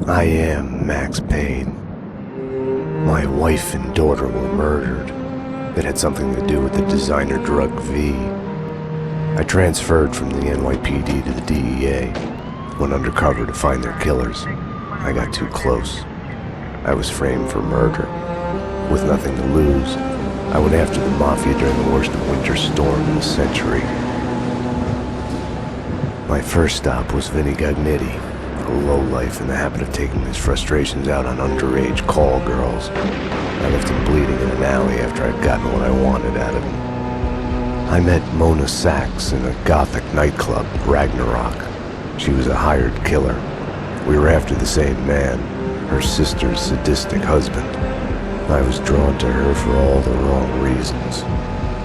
I am Max Payne. My wife and daughter were murdered. It had something to do with the designer drug V. I transferred from the NYPD to the DEA, went undercover to find their killers. I got too close. I was framed for murder. With nothing to lose, I went after the Mafia during the worst winter storm in a century. My first stop was Vinny Gagnetti, a lowlife in the habit of taking his frustrations out on underage call girls. I left him bleeding in an alley after I'd gotten what I wanted out of him. I met Mona Sachs in a gothic nightclub, Ragnarok. She was a hired killer. We were after the same man, her sister's sadistic husband. I was drawn to her for all the wrong reasons.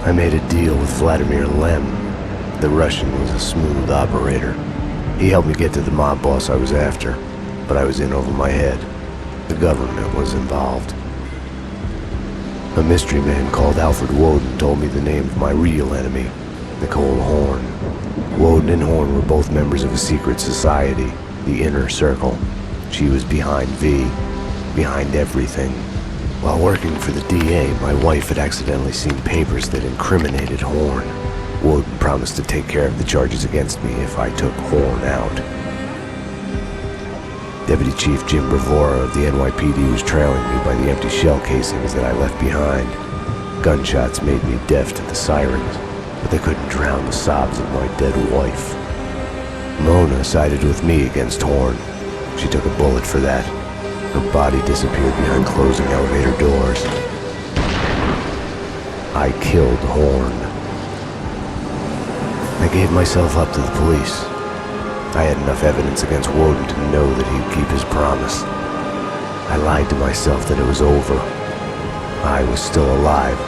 I made a deal with Vladimir Lem. The Russian was a smooth operator. He helped me get to the mob boss I was after, but I was in over my head. The government was involved. A mystery man called Alfred Woden told me the name of my real enemy, Nicole Horn. Woden and Horn were both members of a secret society, the Inner Circle. She was behind V, behind everything. While working for the DA, my wife had accidentally seen papers that incriminated Horn. Woden promised to take care of the charges against me if I took Horn out. Deputy Chief Jim Bravura of the NYPD was trailing me by the empty shell casings that I left behind. Gunshots made me deaf to the sirens, but they couldn't drown the sobs of my dead wife. Mona sided with me against Horn. She took a bullet for that. Her body disappeared behind closing elevator doors. I killed Horn. I gave myself up to the police. I had enough evidence against Woden to know that he'd keep his promise. I lied to myself that it was over. I was still alive.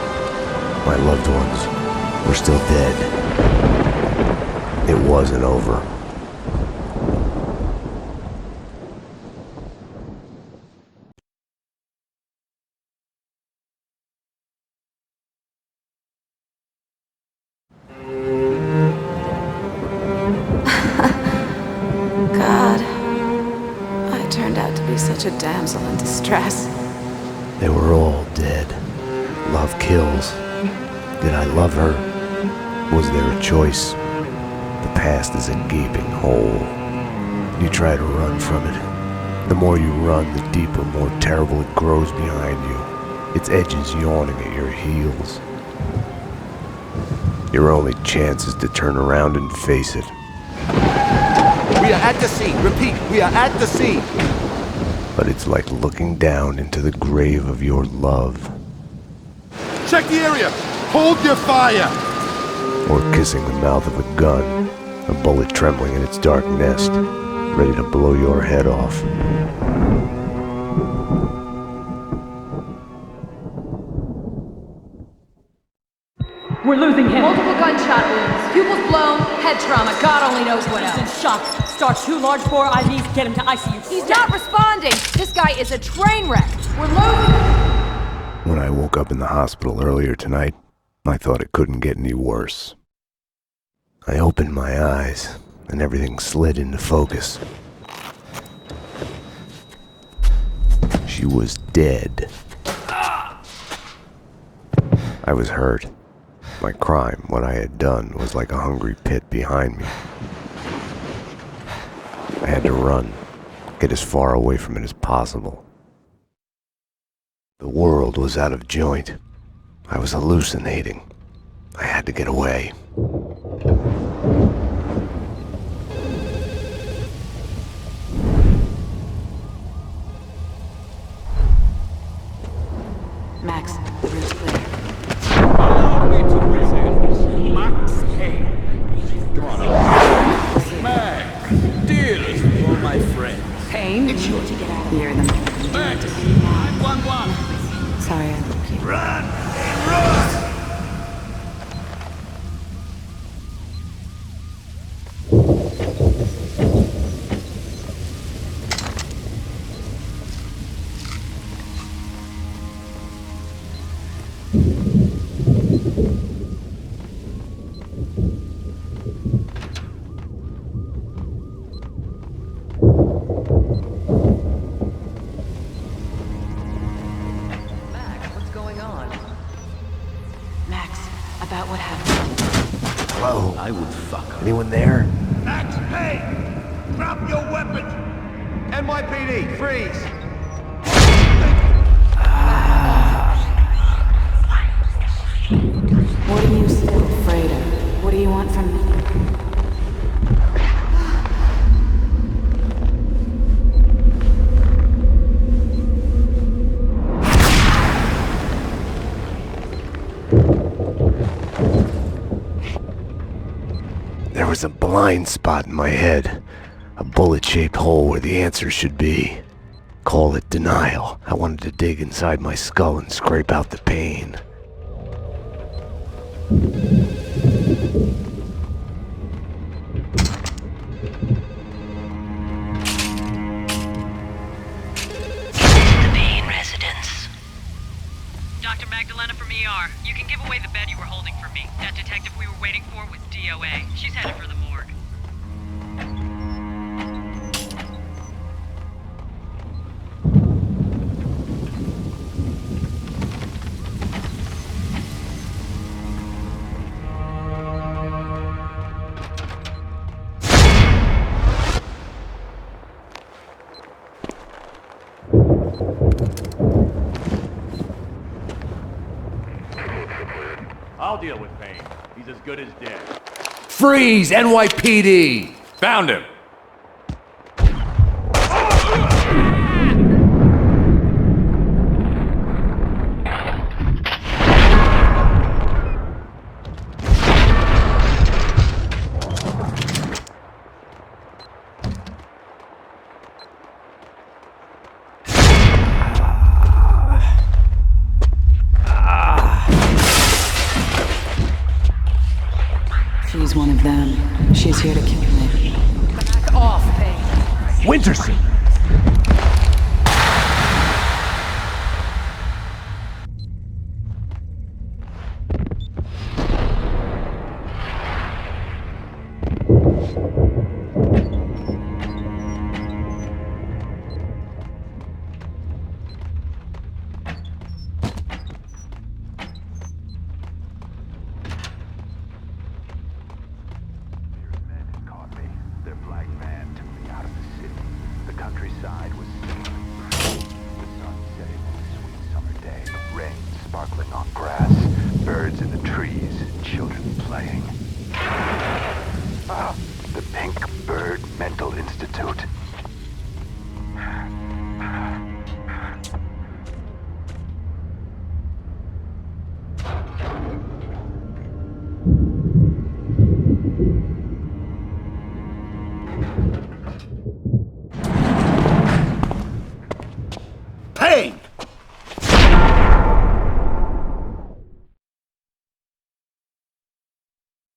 My loved ones were still dead. It wasn't over. God, I turned out to be such a damsel in distress. They were all dead. Love kills. Did I love her? Was there a choice? The past is a gaping hole. You try to run from it. The more you run, the deeper, more terrible it grows behind you, its edges yawning at your heels. Your only chance is to turn around and face it. We are at the scene. Repeat, we are at the scene. But it's like looking down into the grave of your love. Check the area. Hold your fire. Or kissing the mouth of a gun, a bullet trembling in its dark nest, ready to blow your head off. We're losing him. Multiple gunshot wounds. Pupils blown, head trauma. God only knows what He's in else. shock. Start 2 large bore IVs, get him to ICU. He's not responding. This guy is a train wreck. We're losing. When I woke up in the hospital earlier tonight, I thought it couldn't get any worse. I opened my eyes, and everything slid into focus. She was dead. I was hurt. My crime, what I had done, was like a hungry pit behind me. I had to run, get as far away from it as possible. The world was out of joint. I was hallucinating. I had to get away. Max, the room's clear. Allow me to present Max Payne. Come on up. Max, dearest of all my friends. Pain? It's sure to get out of here then. Max, 911. Sorry, I woke you. Run! Run! I would fuck her. Anyone there? Max Payne! Drop your weapons! NYPD, freeze! What are you still afraid of? What do you want from me? There was a blind spot in my head. A bullet-shaped hole where the answer should be. Call it denial. I wanted to dig inside my skull and scrape out the pain. Dr. Magdalena from ER. You can give away the bed you were holding for me. That detective we were waiting for was DOA. She's headed for the morgue. I'll deal with Payne. He's as good as dead. Freeze, NYPD! Found him! She's one of them. She's here to kill me. Back off, Payne. Winterson! Countryside was steaming. The sun setting on a sweet summer day. Rain sparkling on grass. Birds in the trees. Children playing. The Pink Bird Mental Institute. Payne!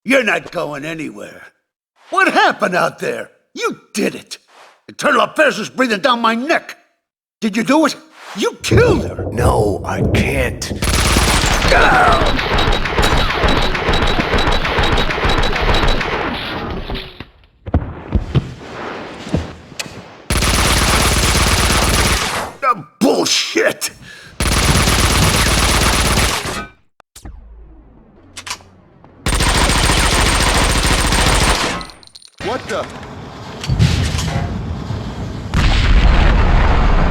You're not going anywhere. What happened out there? You did it. Internal Affairs was breathing down my neck. Did you do it? You killed her. No, I can't. Bullshit! What the?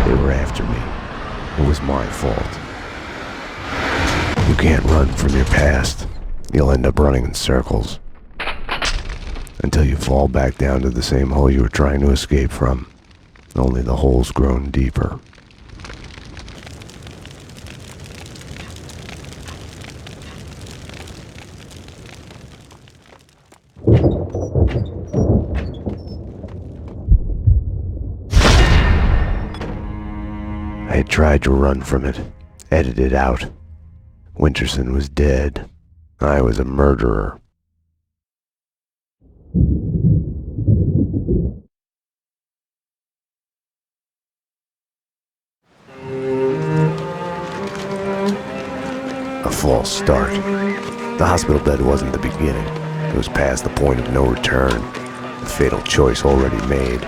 They were after me. It was my fault. You can't run from your past. You'll end up running in circles. Until you fall back down to the same hole you were trying to escape from. Only the hole's grown deeper. I had tried to run from it, edit it out. Winterson was dead. I was a murderer. A false start. The hospital bed wasn't the beginning. It was past the point of no return. The fatal choice already made.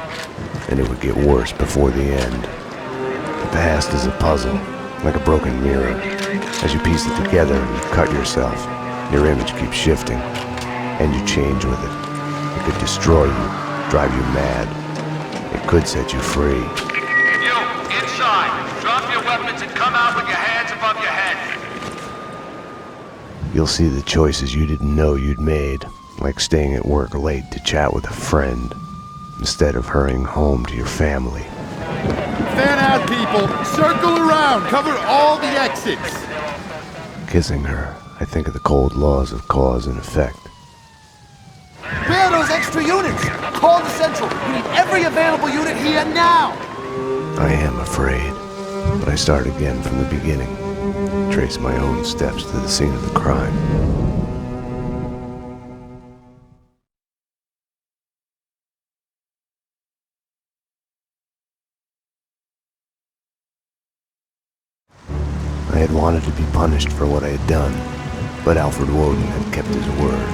And it would get worse before the end. The past is a puzzle, like a broken mirror. As you piece it together and cut yourself, your image keeps shifting. and you change with it. It could destroy you, drive you mad. It could set you free. You, inside. Drop your weapons and come out with your hands above your head. You'll see the choices you didn't know you'd made, like staying at work late to chat with a friend, instead of hurrying home to your family. Fan out, people! Circle around! Cover all the exits! Kissing her, I think of the cold laws of cause and effect. Where are those extra units? Call the Central. We need every available unit here now! I am afraid, but I start again from the beginning. Trace my own steps to the scene of the crime. I had wanted to be punished for what I had done, but Alfred Woden had kept his word.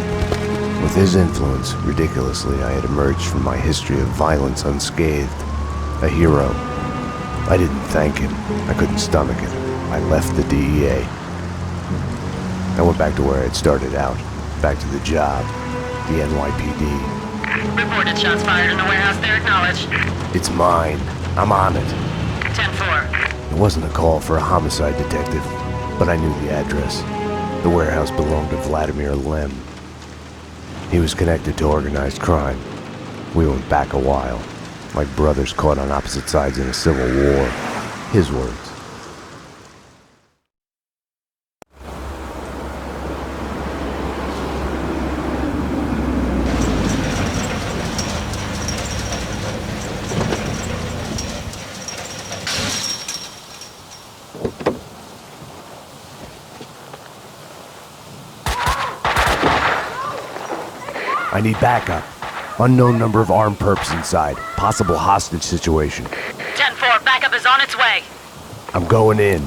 With his influence, ridiculously, I had emerged from my history of violence unscathed. A hero. I didn't thank him. I couldn't stomach it. I left the DEA. I went back to where I had started out. Back to the job. The NYPD. Reported shots fired in the warehouse there, acknowledged. It's mine. I'm on it. 10-4. It wasn't a call for a homicide detective, but I knew the address. The warehouse belonged to Vladimir Lem. He was connected to organized crime. We went back a while, like brothers caught on opposite sides in a civil war. His words. I need backup. Unknown number of armed perps inside. Possible hostage situation. 10-4, backup is on its way. I'm going in.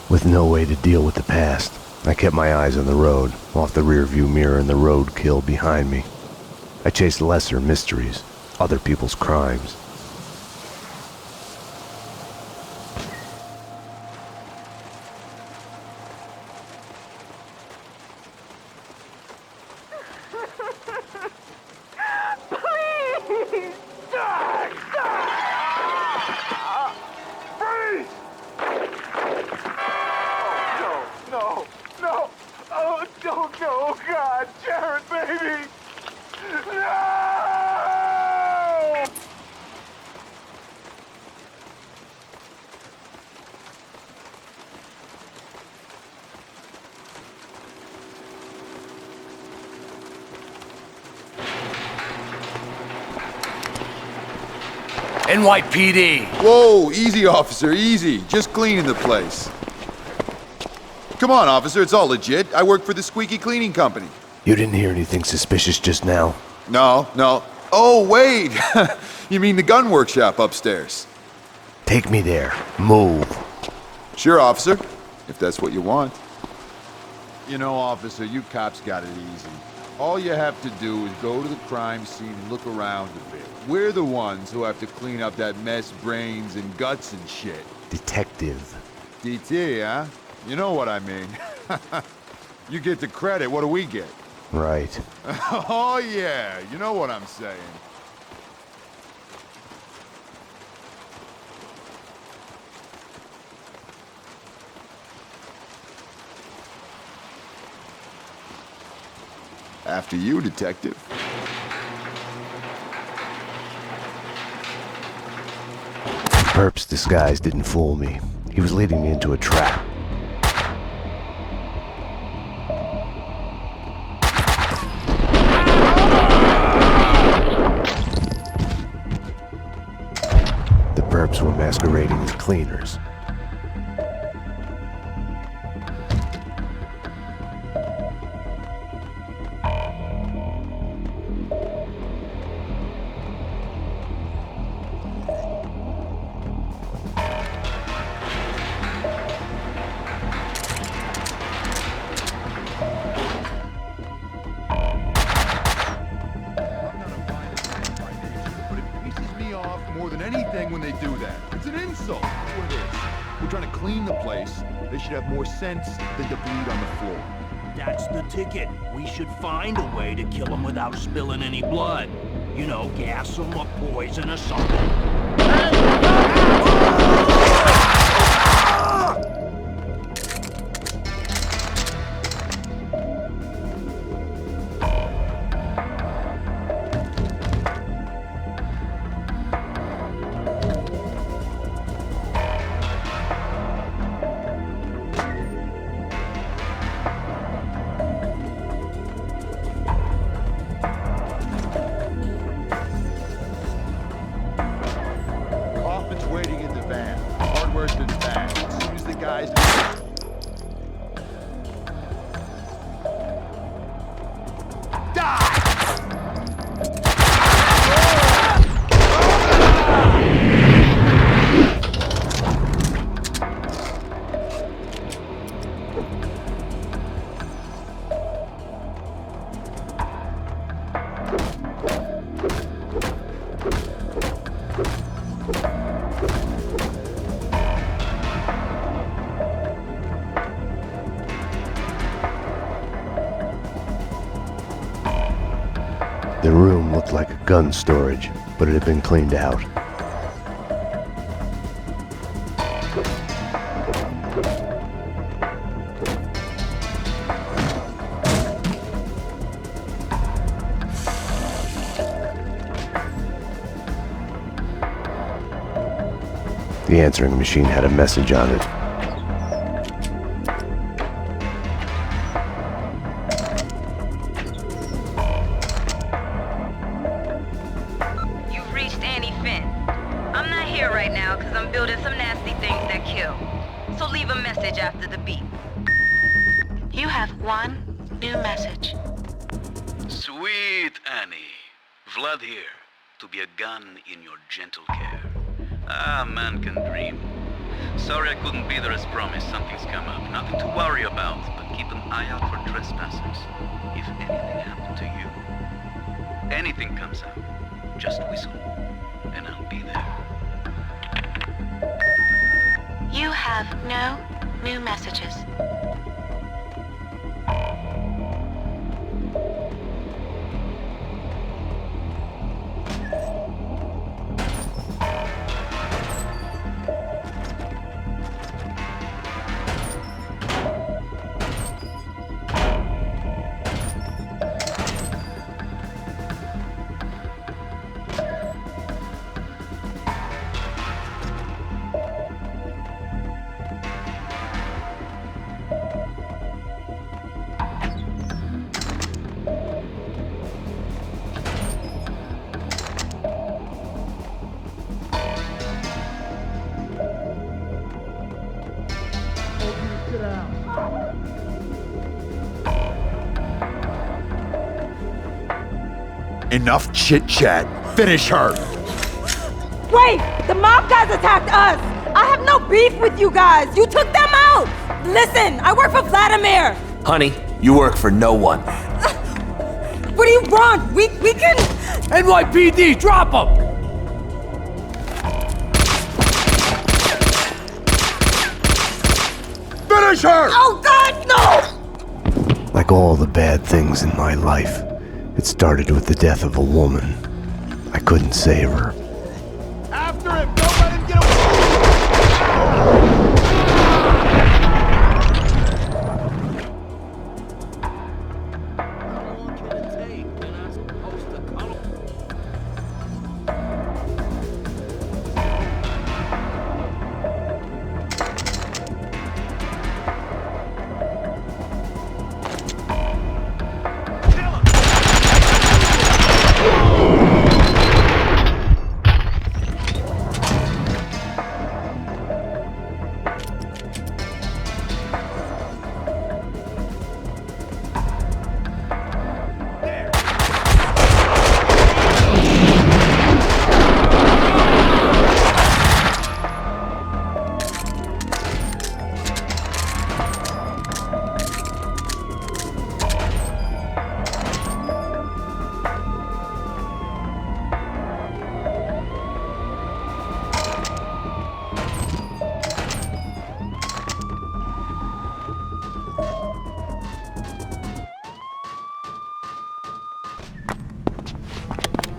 With no way to deal with the past, I kept my eyes on the road, off the rearview mirror and the roadkill behind me. I chased lesser mysteries, other people's crimes. NYPD! Whoa, easy, officer, easy. Just cleaning the place. Come on, officer, it's all legit. I work for the Squeaky Cleaning Company. You didn't hear anything suspicious just now? No. Oh, wait! You mean the gun workshop upstairs? Take me there. Move. Sure, officer, if that's what you want. You know, officer, you cops got it easy. All you have to do is go to the crime scene and look around a bit. We're the ones who have to clean up that mess, brains and guts and shit. Detective. DT, huh? You know what I mean. You get the credit, what do we get? Right. Oh yeah, you know what I'm saying. After you, detective. Perp's disguise didn't fool me. He was leading me into a trap. The perps were masquerading as cleaners. so. That's what it is. We're trying to clean the place. They should have more sense than to bleed on the floor. That's the ticket. We should find a way to kill them without spilling any blood. You know, gas them or poison or something. Waiting in the van. Hardware's been bagged. As soon as the guys... The room looked like a gun storage, but it had been cleaned out. The answering machine had a message on it. I'm not here right now because I'm building some nasty things that kill. So leave a message after the beep. You have one new message. Sweet Annie. Vlad here, to be a gun in your gentle care. Ah, man can dream. Sorry I couldn't be there as promised. Something's come up. Nothing to worry about, but keep an eye out for trespassers. If anything happened to you, anything comes up, just whistle, and I'll be there. You have no new messages. Enough chit-chat. Finish her! Wait! The mob guys attacked us! I have no beef with you guys! You took them out! Listen, I work for Vladimir! Honey, you work for no one. What do you want? We can... NYPD, drop them! Finish her! Oh God, no! Like all the bad things in my life, it started with the death of a woman. I couldn't save her. After him! Don't let him get away!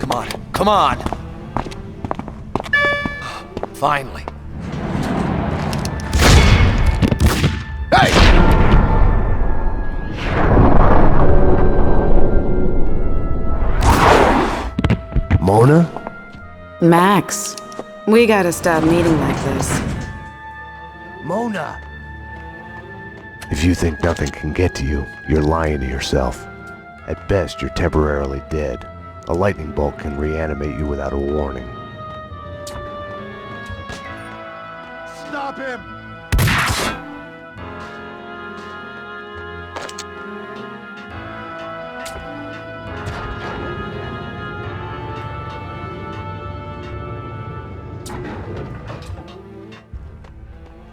Come on, come on! Finally. Hey! Mona? Max, we gotta stop meeting like this. Mona! If you think nothing can get to you, you're lying to yourself. At best, you're temporarily dead. A lightning bolt can reanimate you without a warning. Stop him!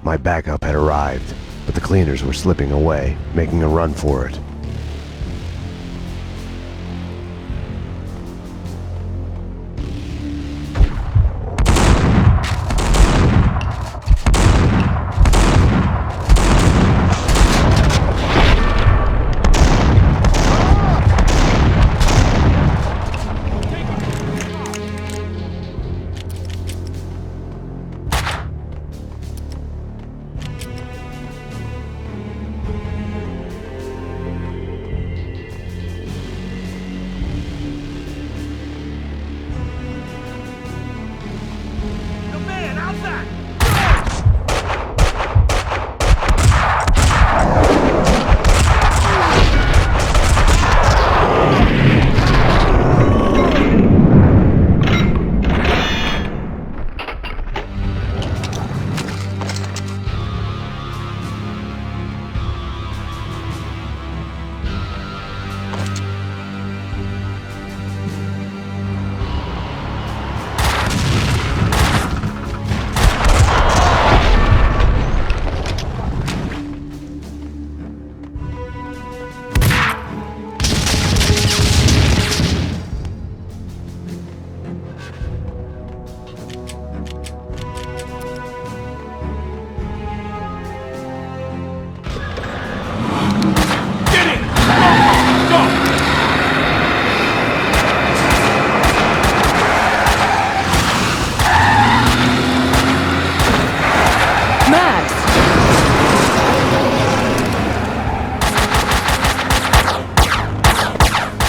My backup had arrived, but the cleaners were slipping away, making a run for it.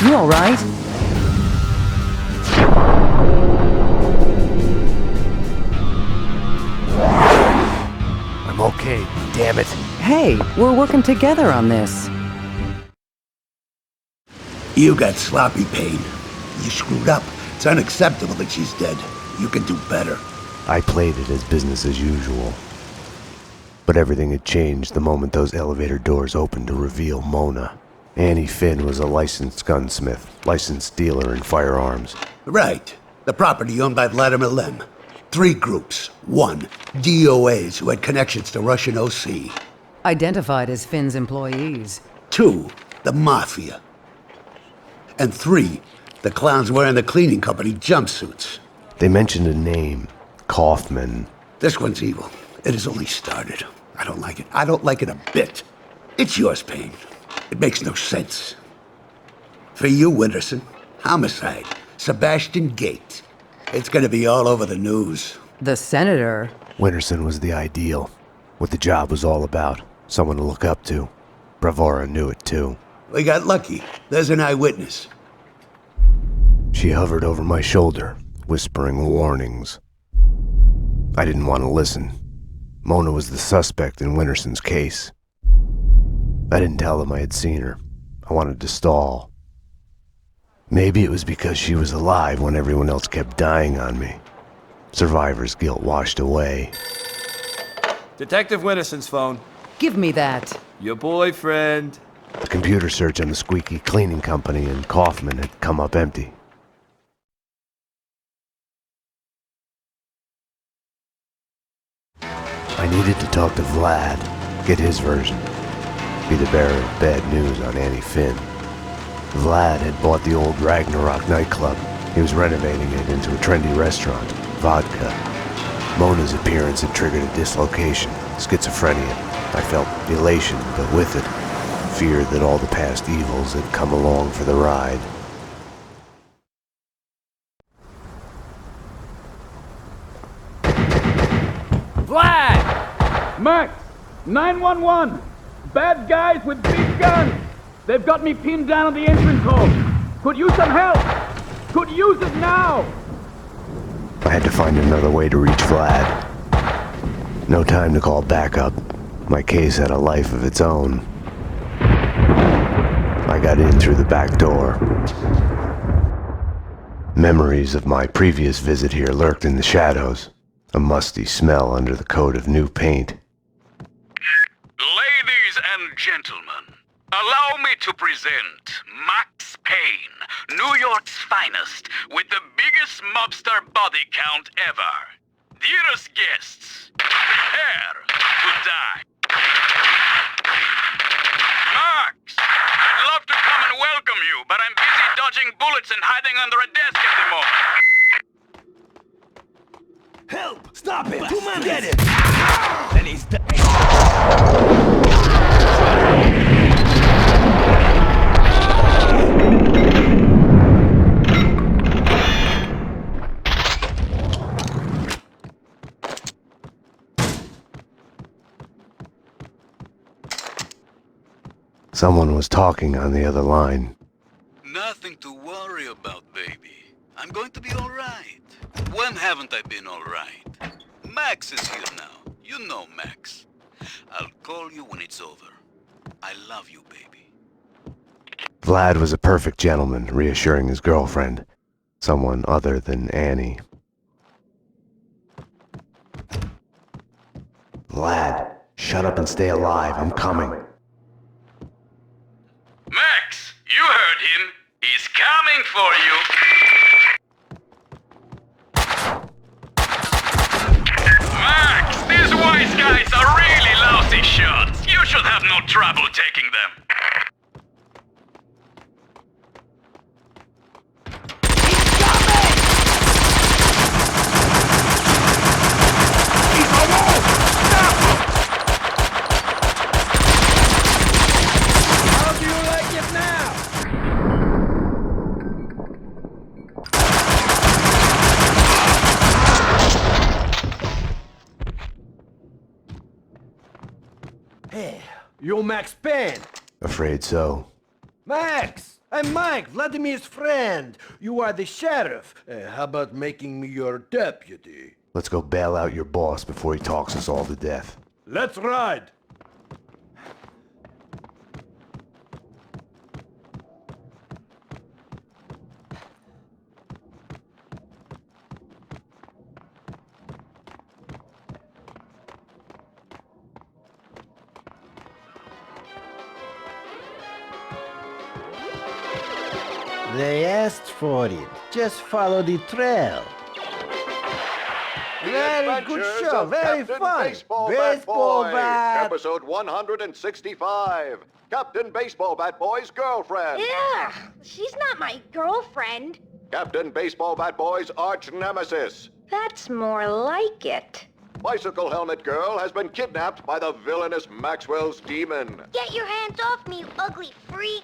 You all right? I'm okay, damn it. Hey, we're working together on this. You got sloppy Payne. You screwed up. It's unacceptable that she's dead. You can do better. I played it as business as usual. But everything had changed the moment those elevator doors opened to reveal Mona. Annie Finn was a licensed gunsmith, licensed dealer in firearms. Right. The property owned by Vladimir Lem. 3 groups. 1, DOAs who had connections to Russian OC. Identified as Finn's employees. 2, the Mafia. And 3, the clowns wearing the cleaning company jumpsuits. They mentioned a name, Kaufman. This one's evil. It has only started. I don't like it. I don't like it a bit. It's yours, Payne. It makes no sense. For you, Winterson, homicide, Sebastian Gate. It's gonna be all over the news. The senator? Winterson was the ideal. What the job was all about. Someone to look up to. Bravura knew it too. We got lucky. There's an eyewitness. She hovered over my shoulder, whispering warnings. I didn't want to listen. Mona was the suspect in Winterson's case. I didn't tell them I had seen her. I wanted to stall. Maybe it was because she was alive when everyone else kept dying on me. Survivor's guilt washed away. Detective Winterson's phone. Give me that. Your boyfriend. The computer search on the squeaky cleaning company and Kaufman had come up empty. I needed to talk to Vlad, get his version. Be the bearer of bad news on Annie Finn. Vlad had bought the old Ragnarok nightclub. He was renovating it into a trendy restaurant, Vodka. Mona's appearance had triggered a dislocation, schizophrenia. I felt elation, but with it, fear that all the past evils had come along for the ride. Max! 911! Bad guys with big guns! They've got me pinned down on the entrance hall! Could use some help! Could use it now! I had to find another way to reach Vlad. No time to call backup. My case had a life of its own. I got in through the back door. Memories of my previous visit here lurked in the shadows, a musty smell under the coat of new paint. Ladies and gentlemen, allow me to present Max Payne, New York's finest, with the biggest mobster body count ever. Dearest guests, prepare to die. Max, I'd love to come and welcome you, but I'm busy dodging bullets and hiding under a desk at the moment. Help! Stop him! 2 minutes! Get him! Then he's dead. Someone was talking on the other line. Nothing to worry about, baby. I'm going to be alright. When haven't I been alright? Max is here now. You know Max. I'll call you when it's over. I love you, baby. Vlad was a perfect gentleman, reassuring his girlfriend. Someone other than Annie. Vlad, shut up and stay alive. I'm coming. Max, you heard him. He's coming for you. Max, these wise guys are really lousy shots. You should have no trouble taking them. Hey, you Max Payne? Afraid so. Max! I'm Mike, Vladimir's friend. You are the sheriff. How about making me your deputy? Let's go bail out your boss before he talks us all to death. Let's ride! They asked for it. Just follow the trail. Very good show. Very fun. Baseball bat. Episode 165. Captain Baseball Bat Boy's girlfriend. Yeah, she's not my girlfriend. Captain Baseball Bat Boy's arch nemesis. That's more like it. Bicycle Helmet Girl has been kidnapped by the villainous Maxwell's demon. Get your hands off me, you ugly freak.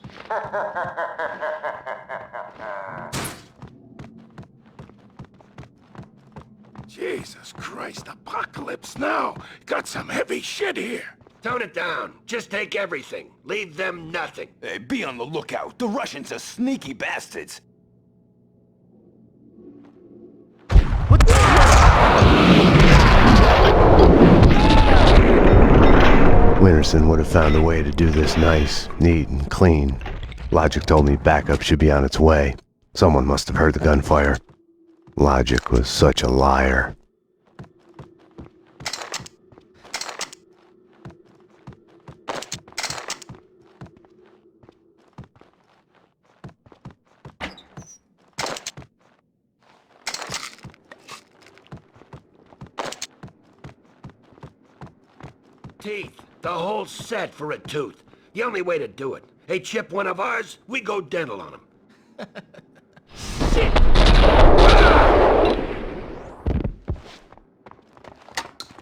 Jesus Christ, apocalypse now. Got some heavy shit here. Tone it down. Just take everything. Leave them nothing. Hey, be on the lookout. The Russians are sneaky bastards. Winterson would have found a way to do this nice, neat, and clean. Logic told me backup should be on its way. Someone must have heard the gunfire. Logic was such a liar. Teeth. The whole set for a tooth. The only way to do it. Hey, chip one of ours, we go dental on him. Shit!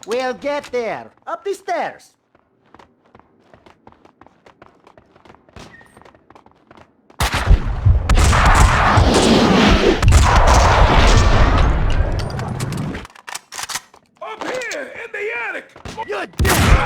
We'll get there. Up the stairs. Up here, in the attic! You're dead!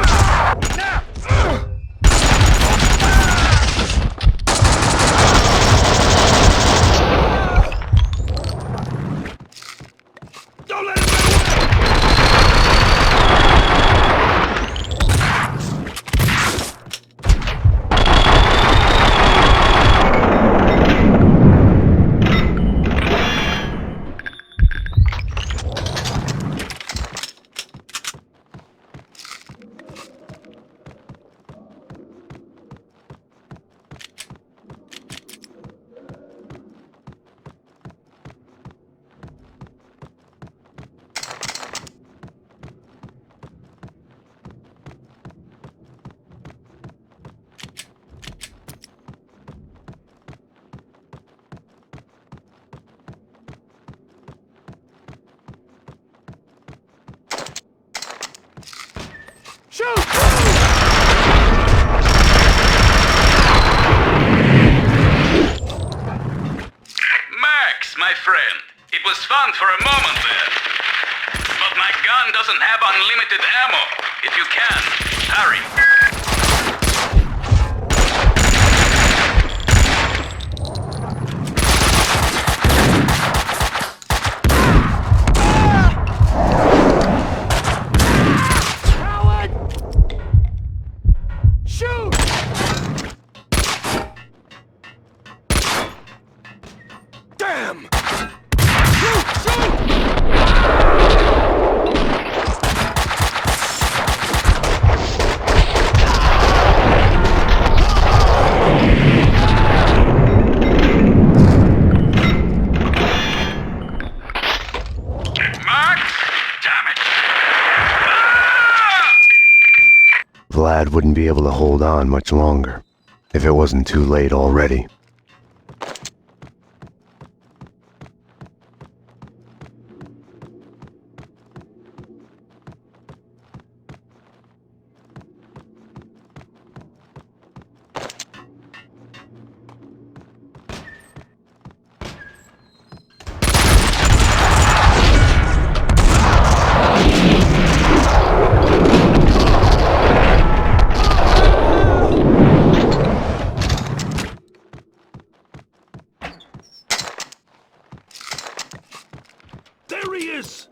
my friend. It was fun for a moment there. But my gun doesn't have unlimited ammo. If you can, hurry. Vlad wouldn't be able to hold on much longer, if it wasn't too late already. There he is!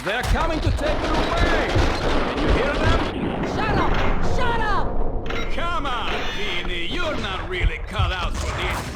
They're coming to take it away! Can you hear them? Shut up! Shut up! Come on, Beanie, you're not really cut out for this.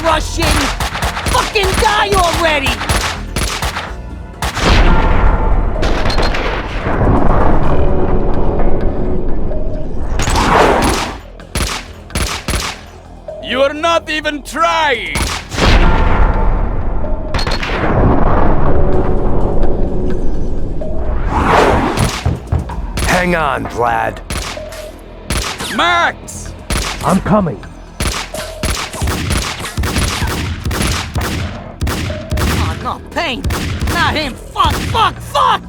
Russian! Fucking die already! You're not even trying! Hang on, Vlad. Max! I'm coming. Oh, Payne! Not him! Fuck! Fuck! Fuck!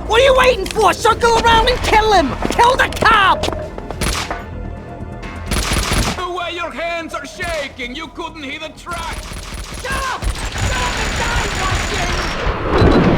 What are you waiting for? Circle around and kill him! Kill the cop! The way your hands are shaking, you couldn't hit a track! Shut up! Shut up and die, Russian!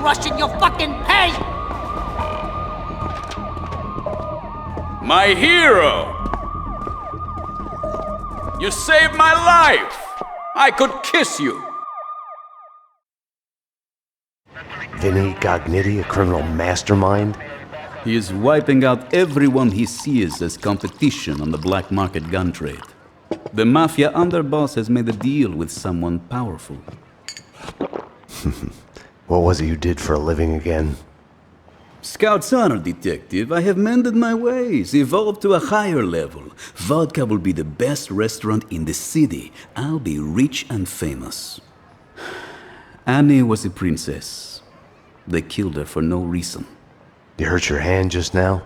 crushing your fucking paint! My hero! You saved my life! I could kiss you! Vinny Gognitti, a criminal mastermind? He is wiping out everyone he sees as competition on the black market gun trade. The mafia underboss has made a deal with someone powerful. What was it you did for a living again? Scout's honor, detective. I have mended my ways, evolved to a higher level. Vodka will be the best restaurant in the city. I'll be rich and famous. Annie was a princess. They killed her for no reason. You hurt your hand just now?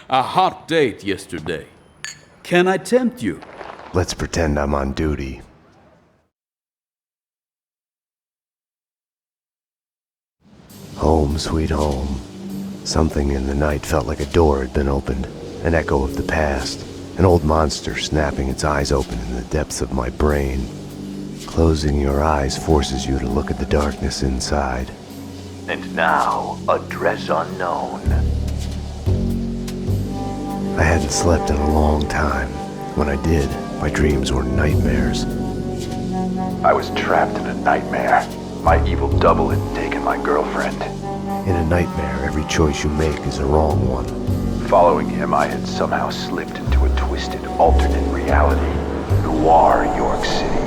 A hot date yesterday. Can I tempt you? Let's pretend I'm on duty. Home, sweet home. Something in the night felt like a door had been opened. An echo of the past. An old monster snapping its eyes open in the depths of my brain. Closing your eyes forces you to look at the darkness inside. And now, address unknown. I hadn't slept in a long time. When I did, my dreams were nightmares. I was trapped in a nightmare. My evil double had taken my girlfriend. In a nightmare, every choice you make is a wrong one. Following him, I had somehow slipped into a twisted, alternate reality. Noir, York City.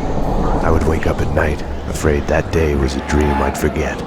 I would wake up at night, afraid that day was a dream I'd forget.